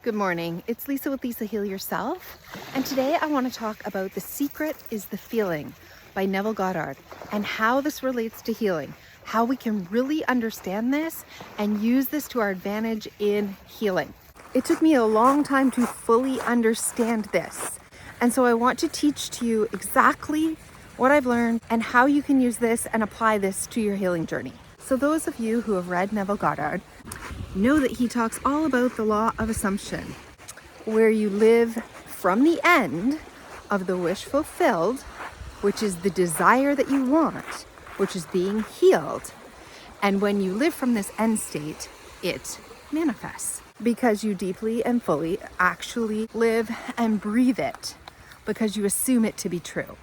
Good morning. It's Lisa with Lisa Heal Yourself. And today I want to talk about The Secret is the Feeling by Neville Goddard and how this relates to healing, how we can really understand this and use this to our advantage in healing. It took me a long time to fully understand this. And so I want to teach to you exactly what I've learned and how you can use this and apply this to your healing journey. So those of you who have read Neville Goddard know that he talks all about the law of assumption, where you live from the end of the wish fulfilled, which is the desire that you want, which is being healed. And when you live from this end state, it manifests because you deeply and fully actually live and breathe it because you assume it to be true.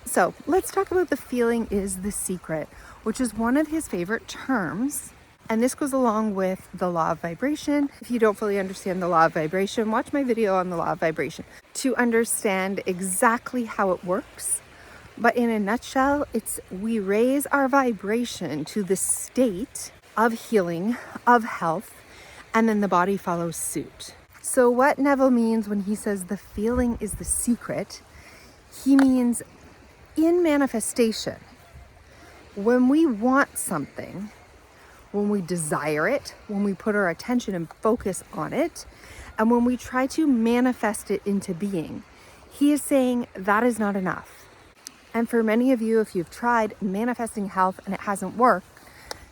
So let's talk about the feeling is the secret, which is one of his favorite terms. And this goes along with the law of vibration. If you don't fully understand the law of vibration, watch my video on the law of vibration to understand exactly how it works. But in a nutshell, it's we raise our vibration to the state of healing, of health, and then the body follows suit. So what Neville means when he says the feeling is the secret, he means in manifestation, when we want something, when we desire it, when we put our attention and focus on it, and when we try to manifest it into being, he is saying that is not enough. And for many of you, if you've tried manifesting health and it hasn't worked,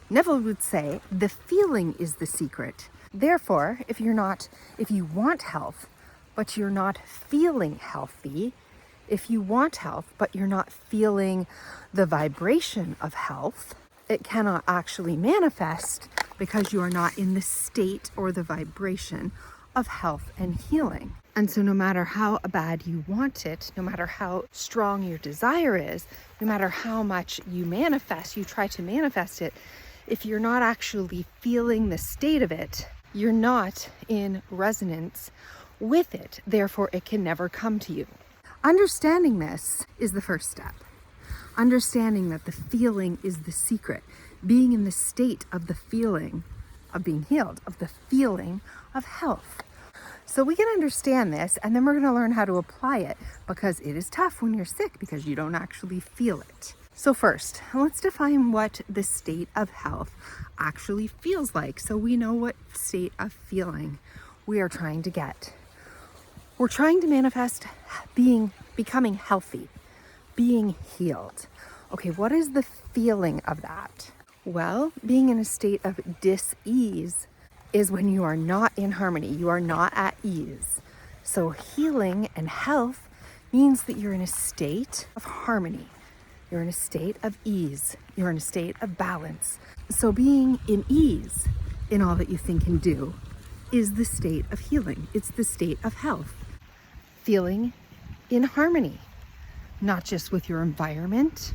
Neville would say the feeling is the secret. Therefore, if you want health, but you're not feeling healthy, if you want health, but you're not feeling the vibration of health, it cannot actually manifest because you are not in the state or the vibration of health and healing. And so no matter how bad you want it, no matter how strong your desire is, no matter how much you try to manifest it, if you're not actually feeling the state of it, you're not in resonance with it. Therefore, it can never come to you. Understanding this is the first step. Understanding that the feeling is the secret, being in the state of the feeling of being healed, of the feeling of health. So we can understand this, and then we're going to learn how to apply it because it is tough when you're sick because you don't actually feel it. So first, let's define what the state of health actually feels like so we know what state of feeling we are trying to get. We're trying to manifest becoming healthy, being healed. Okay, what is the feeling of that? Well, being in a state of dis-ease is when you are not in harmony, you are not at ease. So healing and health means that you're in a state of harmony. You're in a state of ease. You're in a state of balance. So being in ease in all that you think and do is the state of healing. It's the state of health. Feeling in harmony. Not just with your environment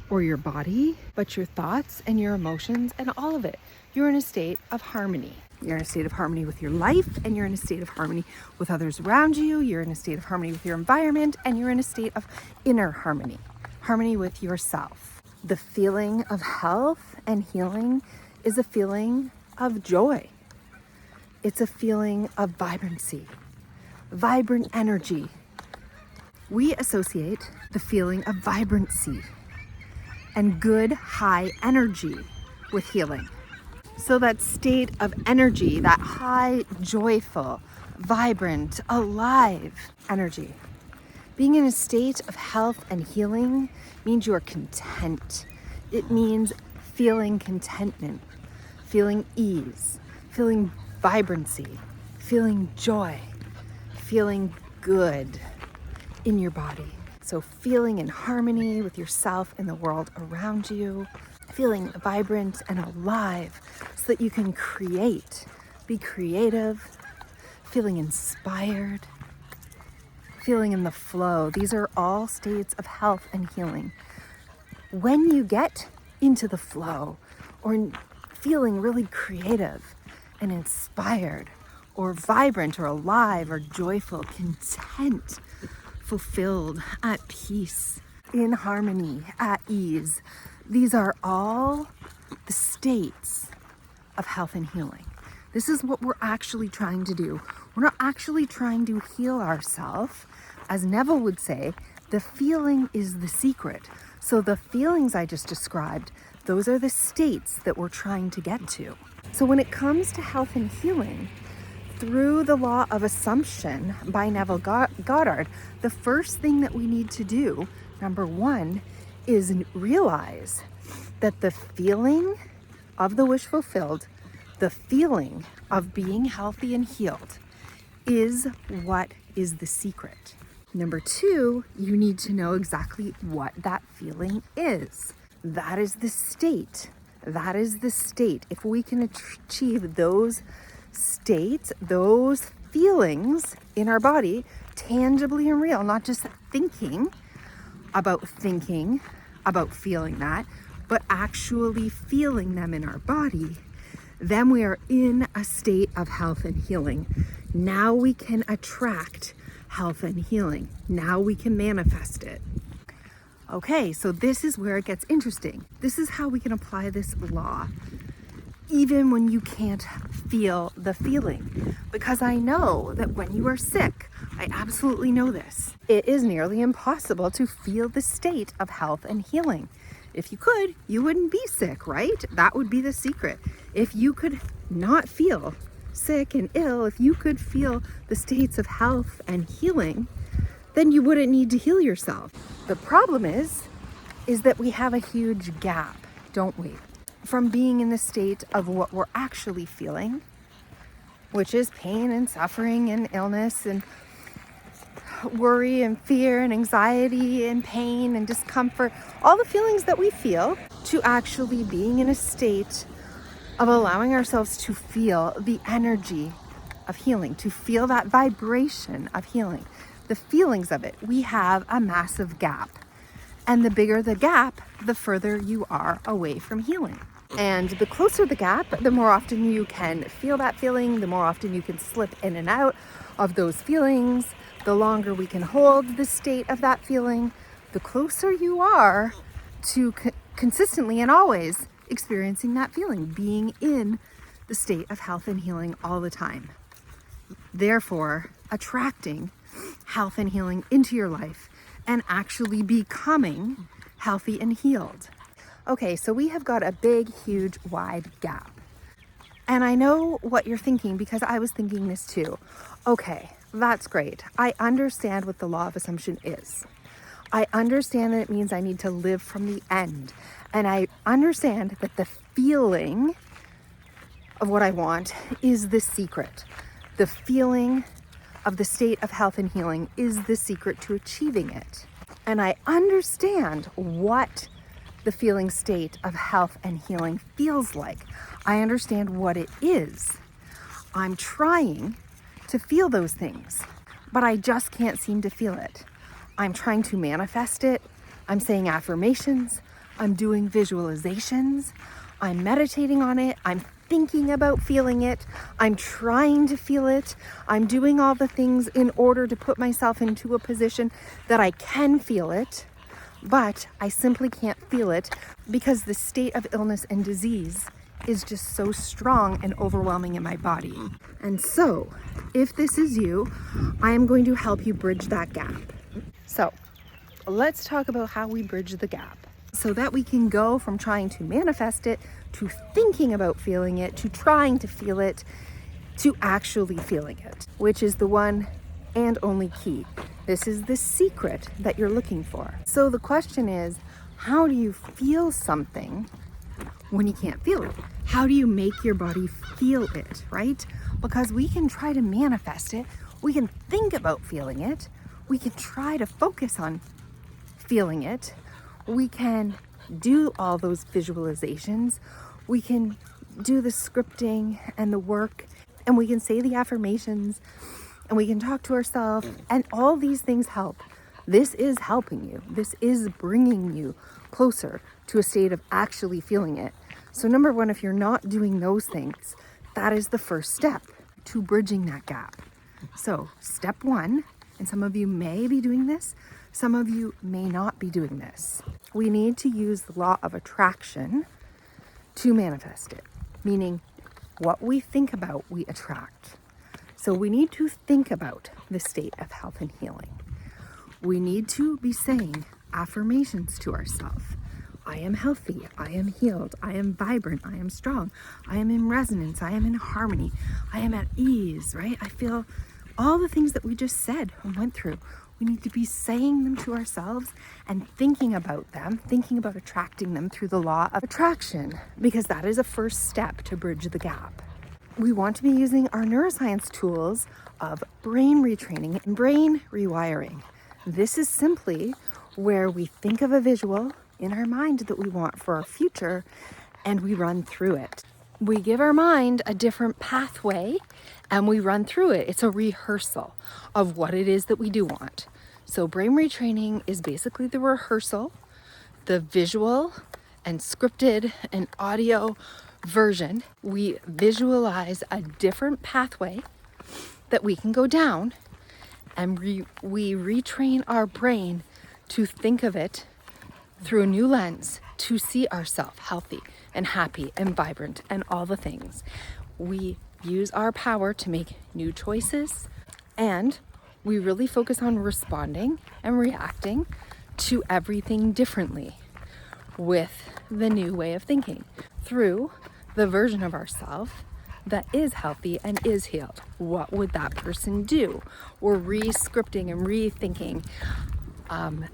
or your body, but your thoughts and your emotions and all of it. You're in a state of harmony. You're in a state of harmony with your life, and you're in a state of harmony with others around you. You're in a state of harmony with your environment, and you're in a state of inner harmony, harmony with yourself. The feeling of health and healing is a feeling of joy. It's a feeling of vibrancy, vibrant energy. We associate the feeling of vibrancy and good high energy with healing. So that state of energy, that high, joyful, vibrant, alive energy. Being in a state of health and healing means you are content. It means feeling contentment, feeling ease, feeling vibrancy, feeling joy, feeling good in your body. So feeling in harmony with yourself and the world around you, feeling vibrant and alive so that you can create, be creative, feeling inspired, feeling in the flow. These are all states of health and healing. When you get into the flow or feeling really creative and inspired or vibrant or alive or joyful, content, fulfilled, at peace, in harmony, at ease. These are all the states of health and healing. This is what we're actually trying to do. We're not actually trying to heal ourselves. As Neville would say, the feeling is the secret. So the feelings I just described, those are the states that we're trying to get to. So when it comes to health and healing, through the law of assumption by Neville Goddard, the first thing that we need to do, number one, is realize that the feeling of the wish fulfilled, the feeling of being healthy and healed, is what is the secret. Number two, you need to know exactly what that feeling is. That is the state. That is the state. If we can achieve those states, those feelings in our body, tangibly and real, not just thinking about feeling that, but actually feeling them in our body, then we are in a state of health and healing. Now we can attract health and healing. Now we can manifest it. Okay, so this is where it gets interesting. This is how we can apply this law, even when you can't feel the feeling. Because I know that when you are sick, I absolutely know this, it is nearly impossible to feel the state of health and healing. If you could, you wouldn't be sick, right? That would be the secret. If you could not feel sick and ill, if you could feel the states of health and healing, then you wouldn't need to heal yourself. The problem is that we have a huge gap, don't we? From being in the state of what we're actually feeling, which is pain and suffering and illness and worry and fear and anxiety and pain and discomfort, all the feelings that we feel, to actually being in a state of allowing ourselves to feel the energy of healing, to feel that vibration of healing, the feelings of it. We have a massive gap. And the bigger the gap, the further you are away from healing. And the closer the gap, the more often you can feel that feeling, the more often you can slip in and out of those feelings, the longer we can hold the state of that feeling, the closer you are to consistently and always experiencing that feeling, being in the state of health and healing all the time. Therefore, attracting health and healing into your life and actually becoming healthy and healed. Okay, so we have got a big, huge, wide gap. And I know what you're thinking, because I was thinking this too. Okay, that's great. I understand what the law of assumption is. I understand that it means I need to live from the end. And I understand that the feeling of what I want is the secret. The feeling of the state of health and healing is the secret to achieving it. And I understand what the feeling state of health and healing feels like. I understand what it is. I'm trying to feel those things, but I just can't seem to feel it. I'm trying to manifest it. I'm saying affirmations. I'm doing visualizations. I'm meditating on it. I'm thinking about feeling it. I'm trying to feel it. I'm doing all the things in order to put myself into a position that I can feel it, but I simply can't feel it because the state of illness and disease is just so strong and overwhelming in my body. And so, if this is you, I am going to help you bridge that gap. So, let's talk about how we bridge the gap so that we can go from trying to manifest it, to thinking about feeling it, to trying to feel it, to actually feeling it, which is the one and only key. This is the secret that you're looking for. So the question is, how do you feel something when you can't feel it? How do you make your body feel it, right? Because we can try to manifest it, we can think about feeling it, we can try to focus on feeling it, we can do all those visualizations, we can do the scripting and the work, and we can say the affirmations, and we can talk to ourselves, and all these things help. This is helping you. This is bringing you closer to a state of actually feeling it. So number one, if you're not doing those things, that is the first step to bridging that gap. So step one, and some of you may be doing this, some of you may not be doing this. We need to use the law of attraction to manifest it, meaning what we think about, we attract. So we need to think about the state of health and healing. We need to be saying affirmations to ourselves. I am healthy, I am healed, I am vibrant, I am strong, I am in resonance, I am in harmony, I am at ease, right? I feel all the things that we just said and went through. We need to be saying them to ourselves and thinking about them, thinking about attracting them through the law of attraction, because that is a first step to bridge the gap. We want to be using our neuroscience tools of brain retraining and brain rewiring. This is simply where we think of a visual in our mind that we want for our future and we run through it. We give our mind a different pathway and we run through it. It's a rehearsal of what it is that we do want. So brain retraining is basically the rehearsal, the visual and scripted and audio version. We visualize a different pathway that we can go down, and we retrain our brain to think of it through a new lens, to see ourselves healthy and happy and vibrant and all the things. We use our power to make new choices, and we really focus on responding and reacting to everything differently with the new way of thinking through the version of ourselves that is healthy and is healed. What would that person do? We're re-scripting and rethinking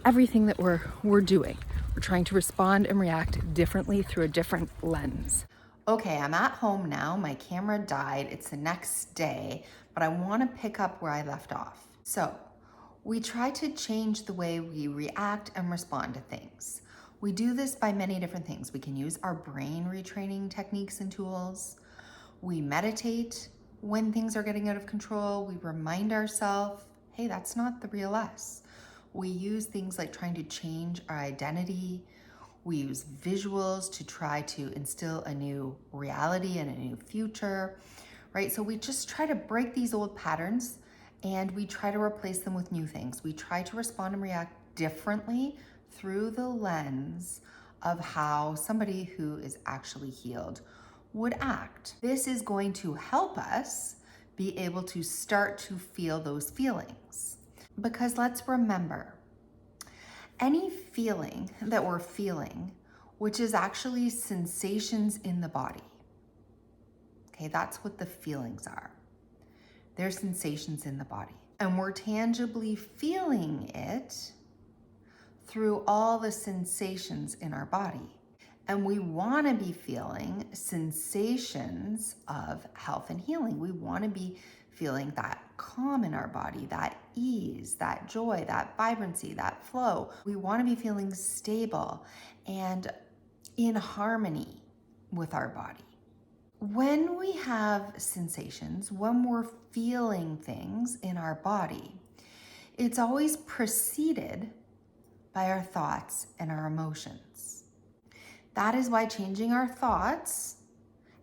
everything that we're doing. We're trying to respond and react differently through a different lens. Okay, I'm at home now. My camera died. It's the next day, but I want to pick up where I left off. So we try to change the way we react and respond to things. We do this by many different things. We can use our brain retraining techniques and tools. We meditate when things are getting out of control. We remind ourselves, hey, that's not the real us. We use things like trying to change our identity. We use visuals to try to instill a new reality and a new future, right? So we just try to break these old patterns and we try to replace them with new things. We try to respond and react differently through the lens of how somebody who is actually healed would act. This is going to help us be able to start to feel those feelings. Because let's remember, any feeling that we're feeling, which is actually sensations in the body, okay, that's what the feelings are. They're sensations in the body. And we're tangibly feeling it through all the sensations in our body. And we want to be feeling sensations of health and healing. We want to be feeling that calm in our body, that ease, that joy, that vibrancy, that flow. We want to be feeling stable and in harmony with our body. When we have sensations, when we're feeling things in our body, it's always preceded by our thoughts and our emotions. That is why changing our thoughts,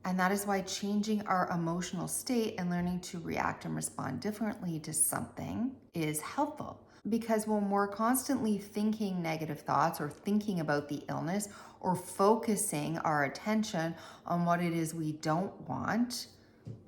and that is why changing our emotional state and learning to react and respond differently to something is helpful. Because when we're constantly thinking negative thoughts or thinking about the illness or focusing our attention on what it is we don't want,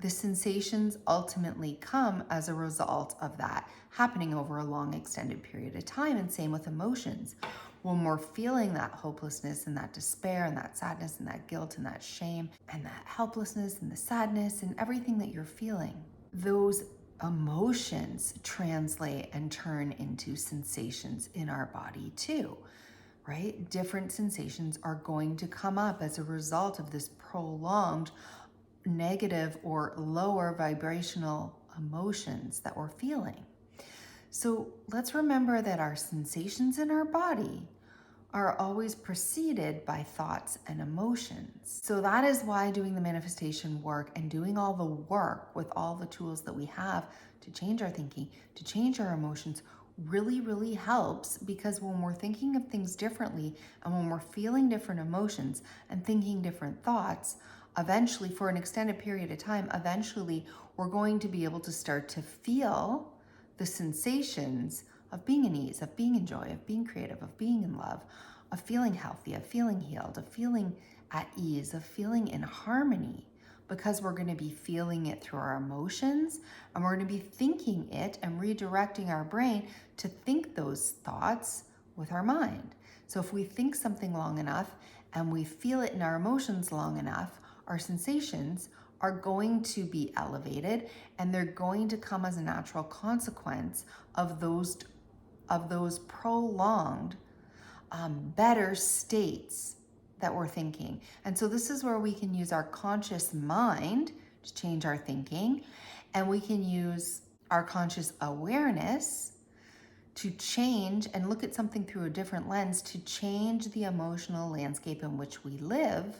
the sensations ultimately come as a result of that happening over a long extended period of time. And same with emotions. When we're feeling that hopelessness and that despair and that sadness and that guilt and that shame and that helplessness and the sadness and everything that you're feeling, those emotions translate and turn into sensations in our body too, right? Different sensations are going to come up as a result of this prolonged negative or lower vibrational emotions that we're feeling. So let's remember that our sensations in our body are always preceded by thoughts and emotions. So that is why doing the manifestation work and doing all the work with all the tools that we have to change our thinking, to change our emotions, really, really helps. Because when we're thinking of things differently and when we're feeling different emotions and thinking different thoughts, eventually, for an extended period of time, eventually we're going to be able to start to feel the sensations of being in ease, of being in joy, of being creative, of being in love, of feeling healthy, of feeling healed, of feeling at ease, of feeling in harmony because we're going to be feeling it through our emotions, and we're going to be thinking it and redirecting our brain to think those thoughts with our mind. So if we think something long enough and we feel it in our emotions long enough, our sensations are going to be elevated, and they're going to come as a natural consequence of those prolonged better states that we're thinking. And so this is where we can use our conscious mind to change our thinking, and we can use our conscious awareness to change and look at something through a different lens to change the emotional landscape in which we live,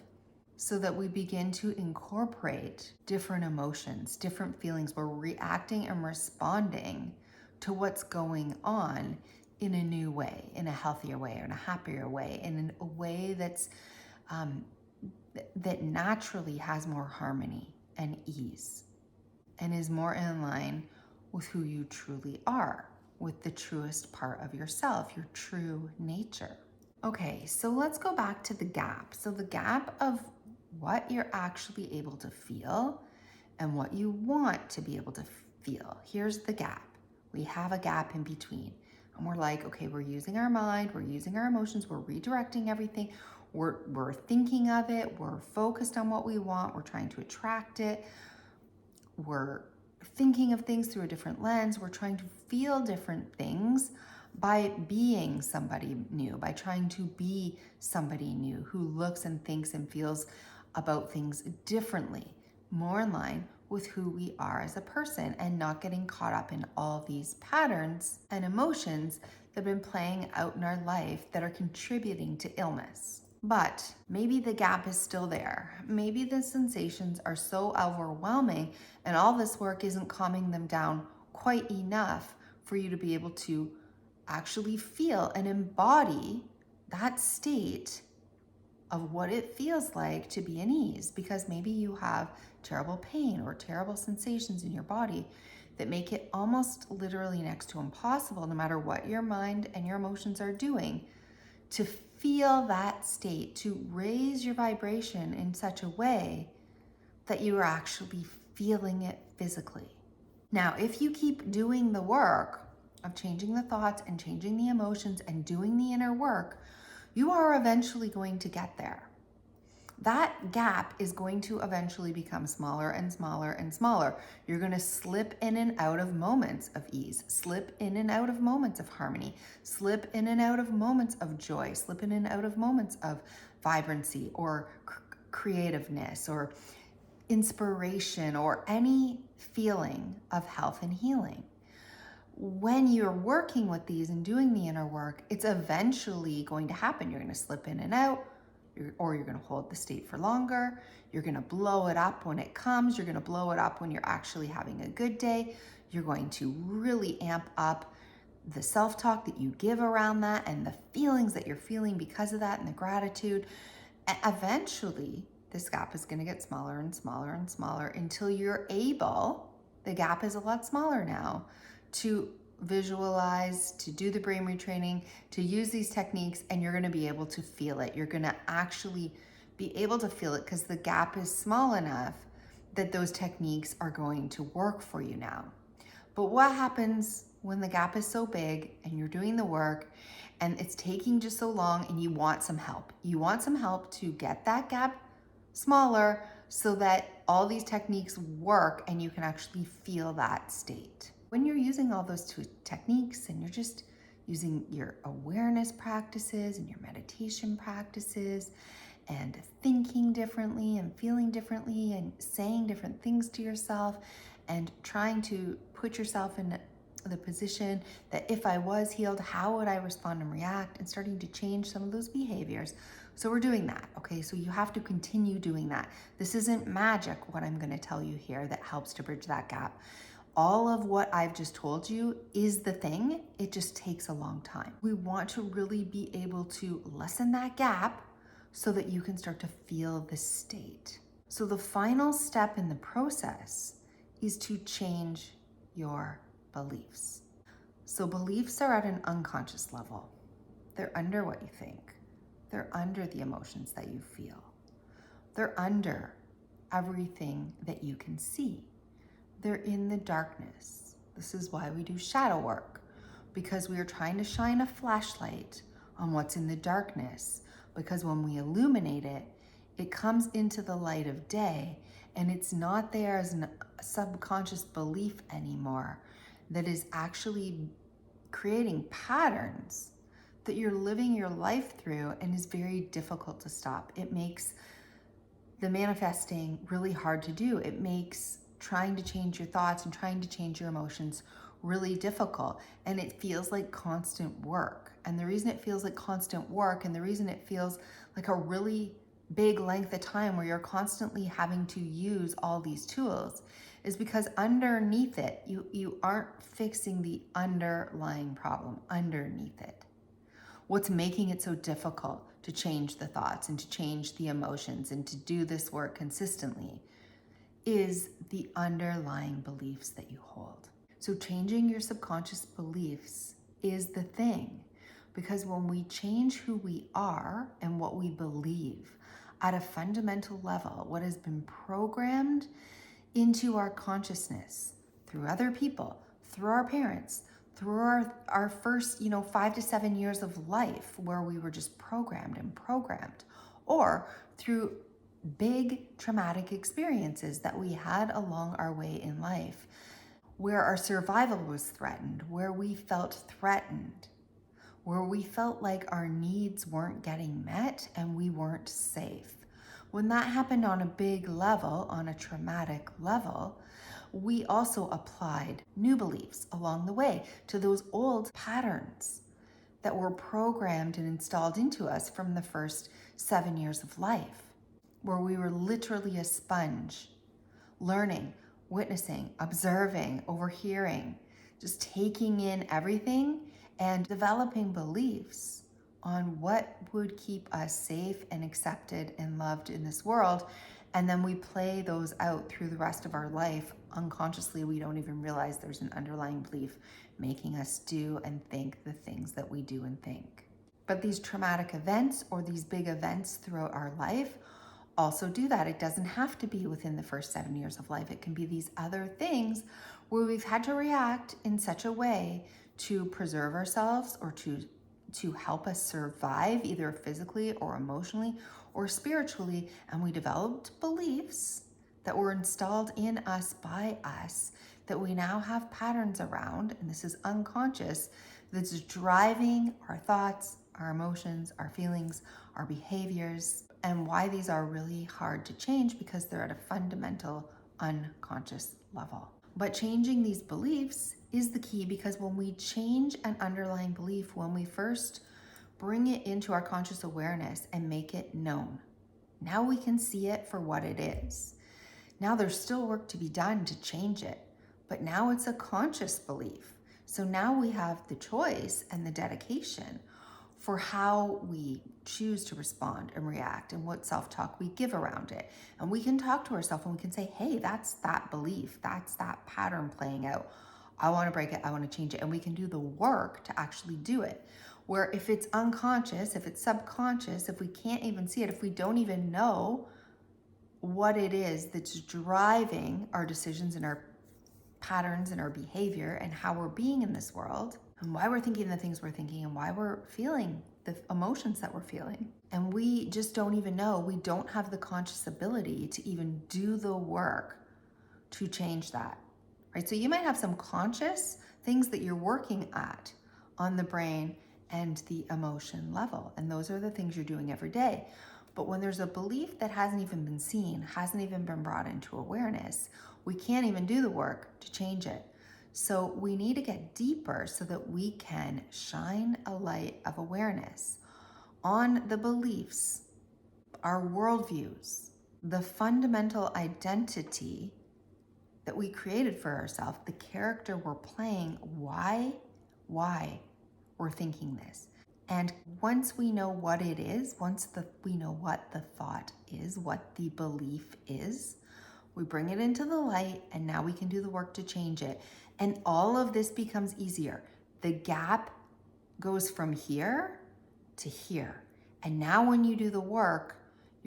so that we begin to incorporate different emotions, different feelings. We're reacting and responding to what's going on in a new way, in a healthier way, or in a happier way, in a way that's that naturally has more harmony and ease, and is more in line with who you truly are, with the truest part of yourself, your true nature. Okay, so let's go back to the gap. So the gap of what you're actually able to feel and what you want to be able to feel. Here's the gap. We have a gap in between. And we're like, okay, we're using our mind, we're using our emotions, we're redirecting everything. We're thinking of it, we're focused on what we want, we're trying to attract it. We're thinking of things through a different lens. We're trying to feel different things by being somebody new, by trying to be somebody new who looks and thinks and feels about things differently, more in line with who we are as a person, and not getting caught up in all these patterns and emotions that have been playing out in our life that are contributing to illness. But maybe the gap is still there. Maybe the sensations are so overwhelming and all this work isn't calming them down quite enough for you to be able to actually feel and embody that state of what it feels like to be in ease, because maybe you have terrible pain or terrible sensations in your body that make it almost literally next to impossible, no matter what your mind and your emotions are doing, to feel that state, to raise your vibration in such a way that you are actually feeling it physically. Now, if you keep doing the work of changing the thoughts and changing the emotions and doing the inner work, you are eventually going to get there. That gap is going to eventually become smaller and smaller and smaller. You're going to slip in and out of moments of ease, slip in and out of moments of harmony, slip in and out of moments of joy, slip in and out of moments of vibrancy or creativeness or inspiration or any feeling of health and healing. When you're working with these and doing the inner work, it's eventually going to happen. You're going to slip in and out, or you're going to hold the state for longer. You're going to blow it up when it comes. You're going to blow it up when you're actually having a good day. You're going to really amp up the self-talk that you give around that and the feelings that you're feeling because of that and the gratitude. And eventually, this gap is going to get smaller and smaller and smaller until you're able, the gap is a lot smaller now, to visualize, to do the brain retraining, to use these techniques, and you're going to be able to feel it. You're going to actually be able to feel it because the gap is small enough that those techniques are going to work for you now. But what happens when the gap is so big and you're doing the work and it's taking just so long and you want some help? You want some help to get that gap smaller so that all these techniques work and you can actually feel that state. When you're using all those two techniques and you're just using your awareness practices and your meditation practices and thinking differently and feeling differently and saying different things to yourself and trying to put yourself in the position that if I was healed, how would I respond and react, and starting to change some of those behaviors. So we're doing that, okay? So you have to continue doing that. This isn't magic, what I'm gonna tell you here, that helps to bridge that gap. All of what I've just told you is the thing. It just takes a long time. We want to really be able to lessen that gap so that you can start to feel the state. So the final step in the process is to change your beliefs. So beliefs are at an unconscious level. They're under what you think. They're under the emotions that you feel. They're under everything that you can see. They're in the darkness. This is why we do shadow work, because we are trying to shine a flashlight on what's in the darkness. Because when we illuminate it, it comes into the light of day, and it's not there as a subconscious belief anymore that is actually creating patterns that you're living your life through and is very difficult to stop. It makes the manifesting really hard to do. It makes trying to change your thoughts and trying to change your emotions really difficult. And it feels like constant work. And the reason it feels like constant work, and the reason it feels like a really big length of time where you're constantly having to use all these tools, is because underneath it, you aren't fixing the underlying problem underneath it. What's making it so difficult to change the thoughts and to change the emotions and to do this work consistently is the underlying beliefs that you hold. So changing your subconscious beliefs is the thing, because when we change who we are and what we believe at a fundamental level, what has been programmed into our consciousness through other people, through our parents, through our first 5 to 7 years of life where we were just programmed, or through big traumatic experiences that we had along our way in life, where our survival was threatened, where we felt threatened, where we felt like our needs weren't getting met and we weren't safe. When that happened on a big level, on a traumatic level, we also applied new beliefs along the way to those old patterns that were programmed and installed into us from the first 7 years of life, where we were literally a sponge, learning, witnessing, observing, overhearing, just taking in everything and developing beliefs on what would keep us safe and accepted and loved in this world. And then we play those out through the rest of our life. Unconsciously, we don't even realize there's an underlying belief making us do and think the things that we do and think. But these traumatic events or these big events throughout our life also do that. It doesn't have to be within the first 7 years of life. It can be these other things where we've had to react in such a way to preserve ourselves or to help us survive, either physically or emotionally or spiritually. And we developed beliefs that were installed in us by us that we now have patterns around, and this is unconscious, that's driving our thoughts, our emotions, our feelings, our behaviors, and why these are really hard to change, because they're at a fundamental unconscious level. But changing these beliefs is the key, because when we change an underlying belief, when we first bring it into our conscious awareness and make it known, now we can see it for what it is. Now there's still work to be done to change it, but now it's a conscious belief. So now we have the choice and the dedication for how we choose to respond and react and what self-talk we give around it. And we can talk to ourselves and we can say, hey, that's that belief, that's that pattern playing out. I want to break it, I want to change it. And we can do the work to actually do it. Where if it's unconscious, if it's subconscious, if we can't even see it, if we don't even know what it is that's driving our decisions and our patterns and our behavior and how we're being in this world, and why we're thinking the things we're thinking, and why we're feeling the emotions that we're feeling. And we just don't even know. We don't have the conscious ability to even do the work to change that, right? So you might have some conscious things that you're working at on the brain and the emotion level. And those are the things you're doing every day. But when there's a belief that hasn't even been seen, hasn't even been brought into awareness, we can't even do the work to change it. So we need to get deeper so that we can shine a light of awareness on the beliefs, our worldviews, the fundamental identity that we created for ourselves, the character we're playing, why we're thinking this. And once we know what it is, we know what the thought is, what the belief is, we bring it into the light, and now we can do the work to change it. And all of this becomes easier. The gap goes from here to here. And now when you do the work,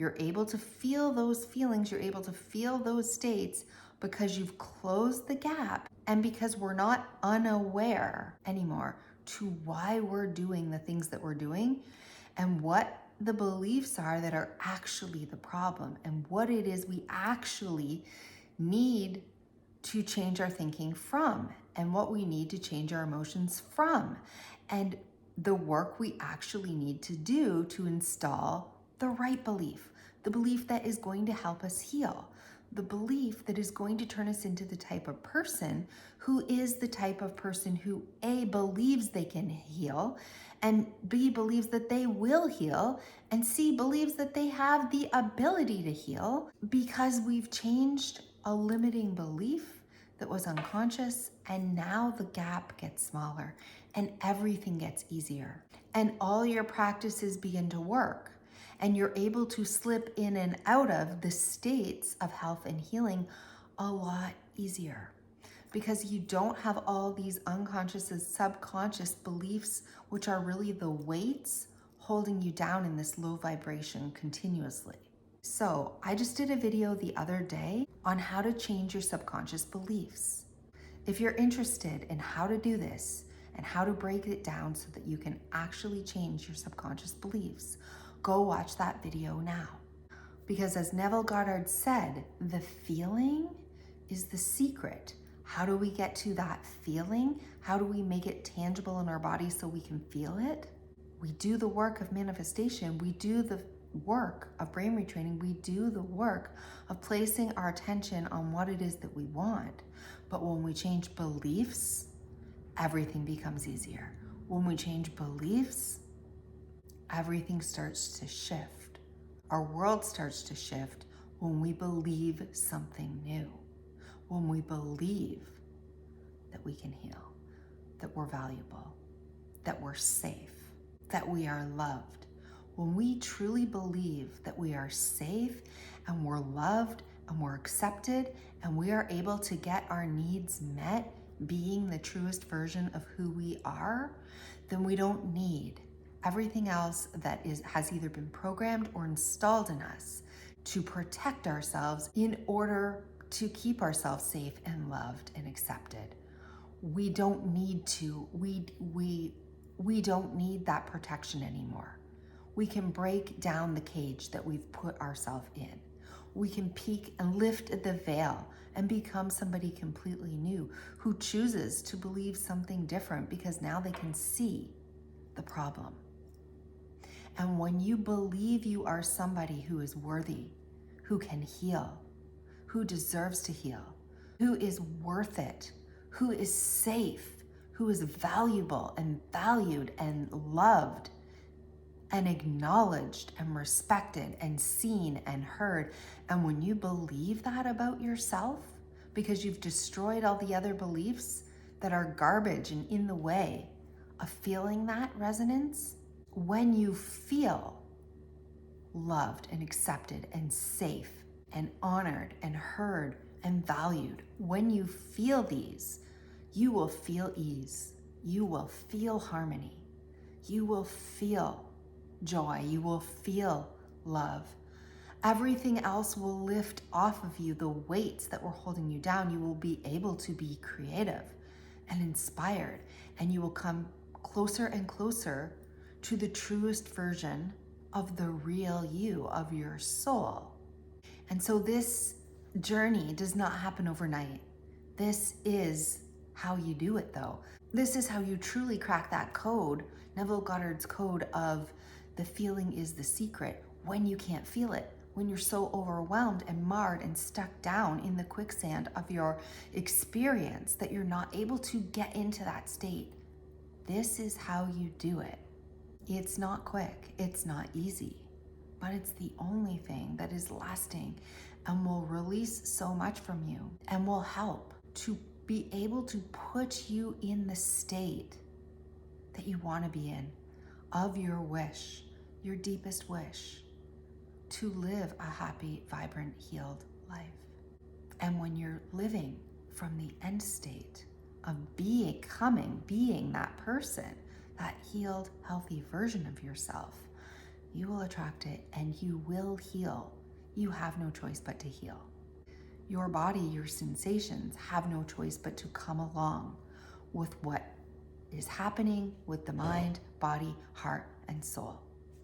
You're able to feel those feelings, you're able to feel those states because you've closed the gap and because we're not unaware anymore to why we're doing the things that we're doing and what the beliefs are that are actually the problem and what it is we actually need to change our thinking from and what we need to change our emotions from and the work we actually need to do to install the right belief, the belief that is going to help us heal, the belief that is going to turn us into the type of person who is the type of person who A, believes they can heal, and B, believes that they will heal, and C, believes that they have the ability to heal because we've changed a limiting belief that was unconscious, and now the gap gets smaller and everything gets easier and all your practices begin to work and you're able to slip in and out of the states of health and healing a lot easier because you don't have all these unconscious and subconscious beliefs, which are really the weights holding you down in this low vibration continuously. So I just did a video the other day on how to change your subconscious beliefs. If you're interested in how to do this and how to break it down so that you can actually change your subconscious beliefs, go watch that video now. Because as Neville Goddard said, the feeling is the secret. How do we get to that feeling? How do we make it tangible in our body so we can feel it? We do the work of manifestation. We do the work of brain retraining. We do the work of placing our attention on what it is that we want. But when we change beliefs, everything becomes easier. When we change beliefs, everything starts to shift. Our world starts to shift when we believe something new. When we believe that we can heal, that we're valuable, that we're safe, that we are loved. When we truly believe that we are safe and we're loved and we're accepted and we are able to get our needs met, being the truest version of who we are, then we don't need everything else that has either been programmed or installed in us to protect ourselves in order to keep ourselves safe and loved and accepted. We don't need to, we don't need that protection anymore. We can break down the cage that we've put ourselves in. We can peek and lift the veil and become somebody completely new who chooses to believe something different because now they can see the problem. And when you believe you are somebody who is worthy, who can heal, who deserves to heal, who is worth it, who is safe, who is valuable and valued and loved and acknowledged and respected and seen and heard. And when you believe that about yourself, because you've destroyed all the other beliefs that are garbage and in the way of feeling that resonance, when you feel loved and accepted and safe and honored and heard and valued, when you feel these, you will feel ease, you will feel harmony, you will feel joy, you will feel love. Everything else will lift off of you, the weights that were holding you down. You will be able to be creative and inspired, and you will come closer and closer to the truest version of the real you, of your soul. And so this journey does not happen overnight. This is how you do it though. This is how you truly crack that code, Neville Goddard's code of the feeling is the secret, when you can't feel it, when you're so overwhelmed and marred and stuck down in the quicksand of your experience that you're not able to get into that state. This is how you do it. It's not quick, it's not easy, but it's the only thing that is lasting and will release so much from you and will help to be able to put you in the state that you want to be in, of your wish, your deepest wish, to live a happy, vibrant, healed life. And when you're living from the end state of being that person, that healed, healthy version of yourself, you will attract it and you will heal. You have no choice but to heal. Your body, your sensations have no choice but to come along with what is happening with the mind, body, heart, and soul.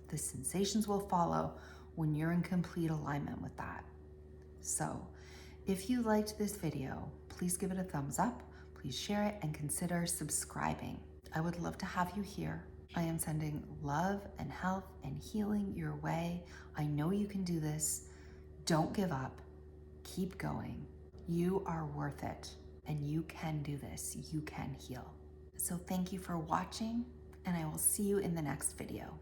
The sensations will follow when you're in complete alignment with that. So, if you liked this video, please give it a thumbs up, please share it, and consider subscribing. I would love to have you here. I am sending love and health and healing your way. I know you can do this. Don't give up. Keep going. You are worth it, and you can do this. You can heal. So thank you for watching, and I will see you in the next video.